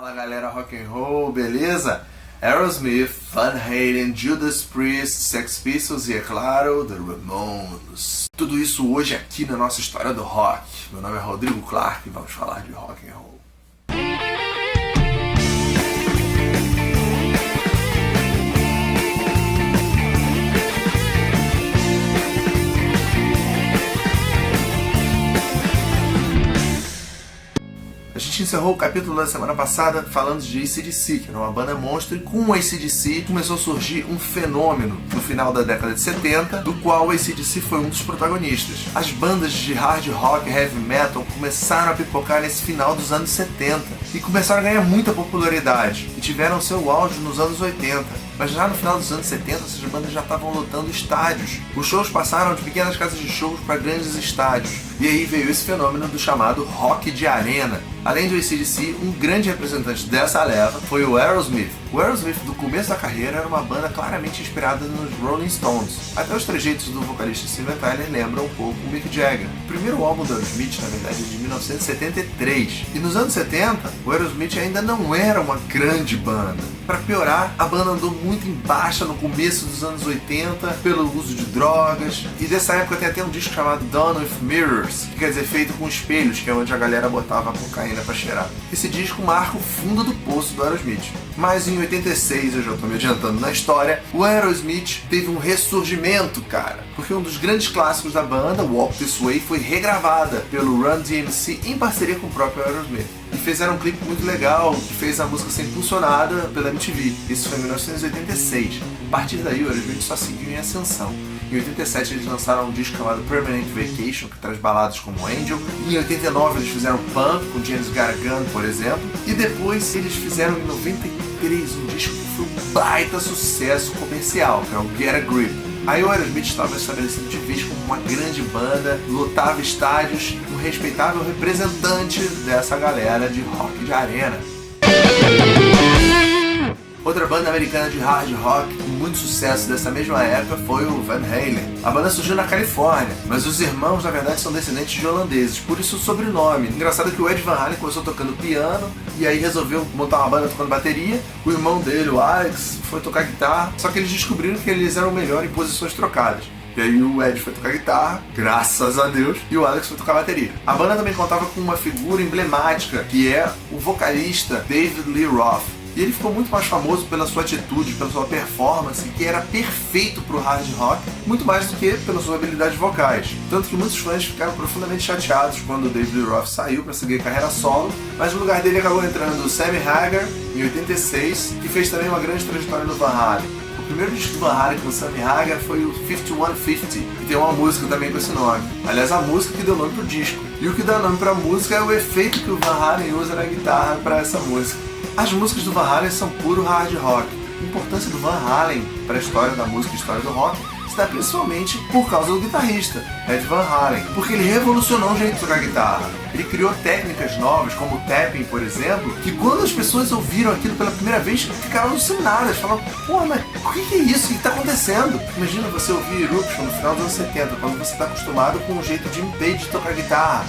Fala galera, rock and roll, beleza? Aerosmith, Van Halen, Judas Priest, Sex Pistols e, é claro, The Ramones. Tudo isso hoje aqui na nossa história do rock. Meu nome é Rodrigo Clark e vamos falar de rock and roll. A gente encerrou o capítulo da semana passada falando de AC/DC, que era uma banda monstro, e com o AC/DC começou a surgir um fenômeno no final da década de 70, do qual o AC/DC foi um dos protagonistas. As bandas de hard rock e heavy metal começaram a pipocar nesse final dos anos 70 e começaram a ganhar muita popularidade e tiveram seu auge nos anos 80. Mas já no final dos anos 70, essas bandas já estavam lotando estádios. Os shows passaram de pequenas casas de shows para grandes estádios. E aí veio esse fenômeno do chamado rock de arena. Além do AC/DC, um grande representante dessa leva foi o Aerosmith. O Aerosmith, do começo da carreira, era uma banda claramente inspirada nos Rolling Stones. Até os trejeitos do vocalista Steven Tyler lembram um pouco o Mick Jagger. O primeiro álbum do Aerosmith, na verdade, é de 1973. E nos anos 70, o Aerosmith ainda não era uma grande banda. Para piorar, a banda andou muito em baixa no começo dos anos 80 pelo uso de drogas. E dessa época tem até um disco chamado Done with Mirrors, que quer dizer feito com espelhos, que é onde a galera botava a cocaína para cheirar. Esse disco marca o fundo do poço do Aerosmith. Mas em 86, eu já estou me adiantando na história, o Aerosmith teve um ressurgimento, cara. Porque um dos grandes clássicos da banda, Walk This Way, foi regravada pelo Run DMC em parceria com o próprio Aerosmith. E fizeram um clipe muito legal, que fez a música ser impulsionada pela MTV. Isso foi em 1986. A partir daí, o Aerosmith só seguiu em ascensão. Em 87 eles lançaram um disco chamado Permanent Vacation, que traz baladas como Angel. Em 89 eles fizeram Pump, com James Gargan, por exemplo. E depois eles fizeram em 93 um disco que foi um baita sucesso comercial, que é o Get a Grip. Aí o Aerosmith estava estabelecido de vez como uma grande banda, lotava estádios, um respeitável representante dessa galera de rock de arena. Outra banda americana de hard rock com muito sucesso dessa mesma época foi o Van Halen. A banda surgiu na Califórnia, mas os irmãos na verdade são descendentes de holandeses, por isso o sobrenome. Engraçado que o Ed Van Halen começou tocando piano e aí resolveu montar uma banda tocando bateria. O irmão dele, o Alex, foi tocar guitarra, só que eles descobriram que eles eram melhor em posições trocadas. E aí o Ed foi tocar guitarra, graças a Deus, e o Alex foi tocar bateria. A banda também contava com uma figura emblemática, que é o vocalista David Lee Roth. E ele ficou muito mais famoso pela sua atitude, pela sua performance, que era perfeito pro hard rock, muito mais do que pelas suas habilidades vocais. Tanto que muitos fãs ficaram profundamente chateados quando o David Lee Roth saiu para seguir carreira solo, mas no lugar dele acabou entrando o Sammy Hagar, em 86, que fez também uma grande trajetória no Van Halen. O primeiro disco do Van Halen com o Sammy Hagar foi o 5150, e tem uma música também com esse nome. Aliás, a música que deu nome pro disco. E o que dá nome pra música é o efeito que o Van Halen usa na guitarra para essa música. As músicas do Van Halen são puro hard rock. A importância do Van Halen para a história da música e história do rock se dá principalmente por causa do guitarrista, Ed Van Halen, porque ele revolucionou o jeito de tocar guitarra. Ele criou técnicas novas, como o tapping, por exemplo, que quando as pessoas ouviram aquilo pela primeira vez, ficaram alucinadas, falaram, pô, mas o que é isso? O que está acontecendo? Imagina você ouvir Eruption no final dos anos 70, quando você está acostumado com o jeito de Page de tocar guitarra.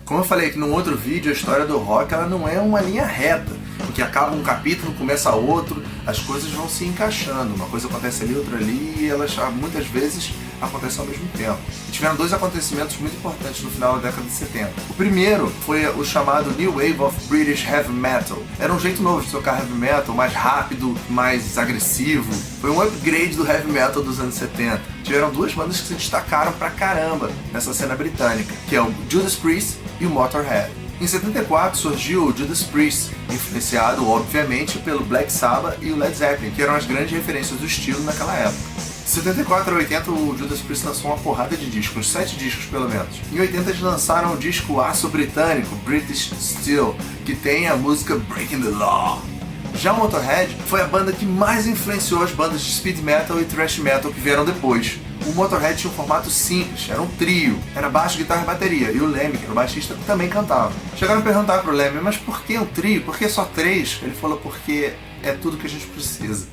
Como eu falei aqui num outro vídeo, a história do rock ela não é uma linha reta, em que acaba um capítulo, começa outro, as coisas vão se encaixando, uma coisa acontece ali, outra ali, e elas muitas vezes acontecem ao mesmo tempo. E tiveram dois acontecimentos muito importantes no final da década de 70. O primeiro foi o chamado New Wave of British Heavy Metal. Era um jeito novo de tocar heavy metal, mais rápido, mais agressivo. Foi um upgrade do heavy metal dos anos 70. Tiveram duas bandas que se destacaram pra caramba nessa cena britânica, que é o Judas Priest e o Motorhead. Em 74 surgiu o Judas Priest, influenciado obviamente pelo Black Sabbath e o Led Zeppelin, que eram as grandes referências do estilo naquela época. De 74 a 80 o Judas Priest lançou uma porrada de discos, 7 discos pelo menos. Em 80 eles lançaram o disco aço britânico, British Steel, que tem a música Breaking the Law. Já o Motorhead foi a banda que mais influenciou as bandas de speed metal e thrash metal que vieram depois. O Motorhead tinha um formato simples, era um trio, era baixo, guitarra e bateria, e o Lemmy, que era o baixista, também cantava. Chegaram a perguntar pro Lemmy, mas por que um trio? Por que só 3? Ele falou, porque é tudo que a gente precisa.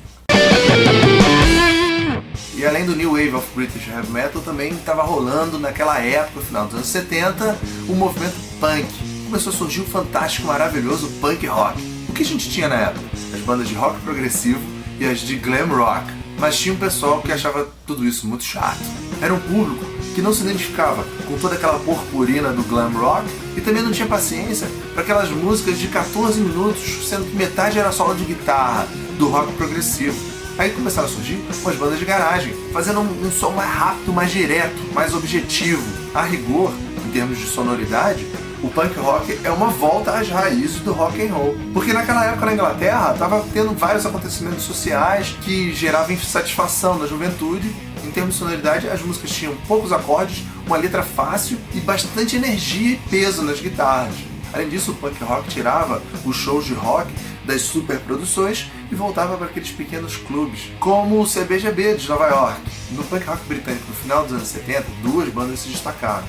E além do New Wave of British Heavy Metal, também estava rolando naquela época, no final dos anos 70, o movimento punk. começou a surgir o fantástico, maravilhoso punk rock. O que a gente tinha na época? As bandas de rock progressivo e as de glam rock. Mas tinha um pessoal que achava tudo isso muito chato. Era um público que não se identificava com toda aquela purpurina do glam rock e também não tinha paciência para aquelas músicas de 14 minutos, sendo que metade era solo de guitarra, do rock progressivo. Aí começaram a surgir umas bandas de garagem, fazendo um som mais rápido, mais direto, mais objetivo. A rigor, em termos de sonoridade, o punk rock é uma volta às raízes do rock and roll. Porque naquela época na Inglaterra estava tendo vários acontecimentos sociais que geravam insatisfação da juventude. Em termos de sonoridade, as músicas tinham poucos acordes, uma letra fácil e bastante energia e peso nas guitarras. Além disso, o punk rock tirava os shows de rock das superproduções e voltava para aqueles pequenos clubes, como o CBGB de Nova York. No punk rock britânico no final dos anos 70, duas bandas se destacaram.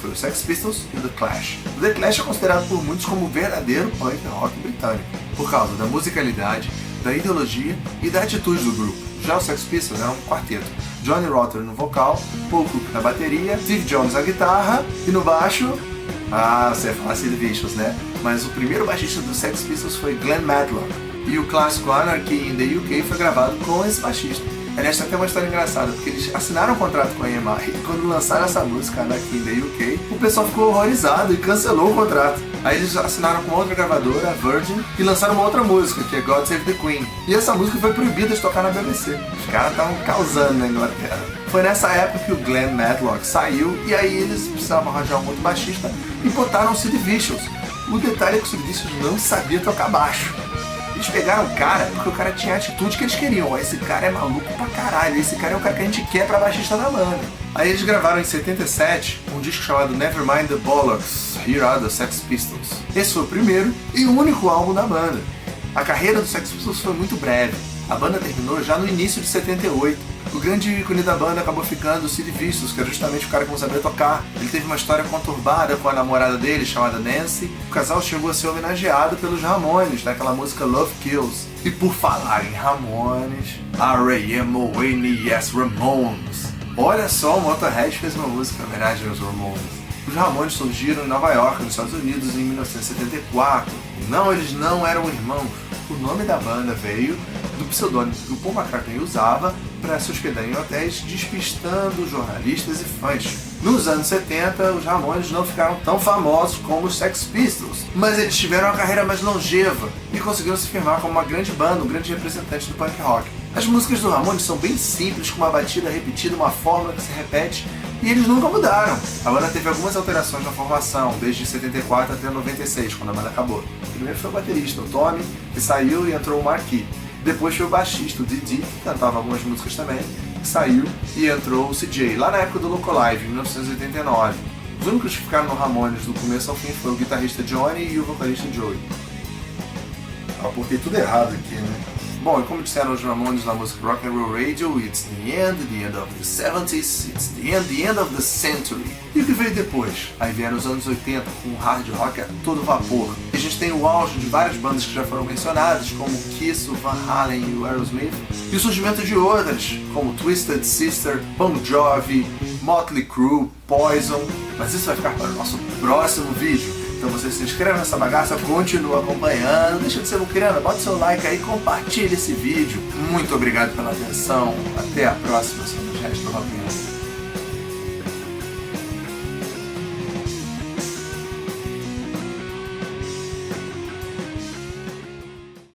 Foi o Sex Pistols e o The Clash. O The Clash é considerado por muitos como o verdadeiro punk rock britânico, por causa da musicalidade, da ideologia e da atitude do grupo. Já o Sex Pistols era um quarteto. Johnny Rotten no vocal, Paul Cook na bateria, Steve Jones na guitarra e no baixo... você ia falar Sid Vicious, né? Mas o primeiro baixista do Sex Pistols foi Glenn Matlock. E o clássico Anarchy in the UK foi gravado com esse baixista. Aliás, tem até uma história engraçada, porque eles assinaram um contrato com a EMI e quando lançaram essa música, Anarchy in the UK, o pessoal ficou horrorizado e cancelou o contrato. Aí eles assinaram com outra gravadora, a Virgin, e lançaram uma outra música, que é God Save the Queen. E essa música foi proibida de tocar na BBC. Os caras estavam causando na Inglaterra. Foi nessa época que o Glenn Matlock saiu, e aí eles precisavam arranjar um outro baixista e botaram o Sid Vicious. O detalhe é que o Sid Vicious não sabia tocar baixo. Eles pegaram o cara porque o cara tinha a atitude que eles queriam. Esse cara é maluco pra caralho, esse cara é o cara que a gente quer pra baixista da banda. Aí eles gravaram em 77 um disco chamado Nevermind the Bollocks, Here Are the Sex Pistols. Esse foi o primeiro e o único álbum da banda. A carreira do Sex Pistols foi muito breve. A banda terminou já no início de 78. O grande ícone da banda acabou ficando o Sid Vicious, que era justamente o cara que não sabia tocar. Ele teve uma história conturbada com a namorada dele, chamada Nancy. O casal chegou a ser homenageado pelos Ramones, naquela música Love Kills. E por falar em Ramones, R.A.M.O.N.E.S. Ramones. Olha só, o Motorhead fez uma música em homenagem aos Ramones. Os Ramones surgiram em Nova York, nos Estados Unidos, em 1974. Não, eles não eram irmãos. O nome da banda veio do pseudônimo que o Paul McCartney usava para se hospedar em hotéis, despistando jornalistas e fãs. Nos anos 70, os Ramones não ficaram tão famosos como os Sex Pistols, mas eles tiveram uma carreira mais longeva e conseguiram se firmar como uma grande banda, um grande representante do punk rock. As músicas do Ramones são bem simples, com uma batida repetida, uma fórmula que se repete, e eles nunca mudaram. A banda teve algumas alterações na formação, desde 74 até 96, quando a banda acabou. Primeiro foi o baterista, o Tommy, que saiu e entrou o Marquis. Depois foi o baixista, o Didi, que cantava algumas músicas também, que saiu e entrou o CJ, lá na época do Loco Live, em 1989. Os únicos que ficaram no Ramones do começo ao fim foi o guitarrista Johnny e o vocalista Joey. Apontei tudo errado aqui, né? Bom, e como disseram os Ramones na música Rock and Roll Radio, it's the end of the 70s, it's the end of the century. E o que veio depois? Aí vieram os anos 80 com o hard rock a todo vapor. E a gente tem o auge de várias bandas que já foram mencionadas, como Kiss, o Van Halen e o Aerosmith, e o surgimento de outras, como Twisted Sister, Bon Jovi, Motley Crue, Poison. Mas isso vai ficar para o nosso próximo vídeo. Então você se inscreve nessa bagaça, continua acompanhando, deixa de ser muquirana, bota seu like aí, compartilha esse vídeo. Muito obrigado pela atenção, até a próxima, somos Resto do Rock and Roll.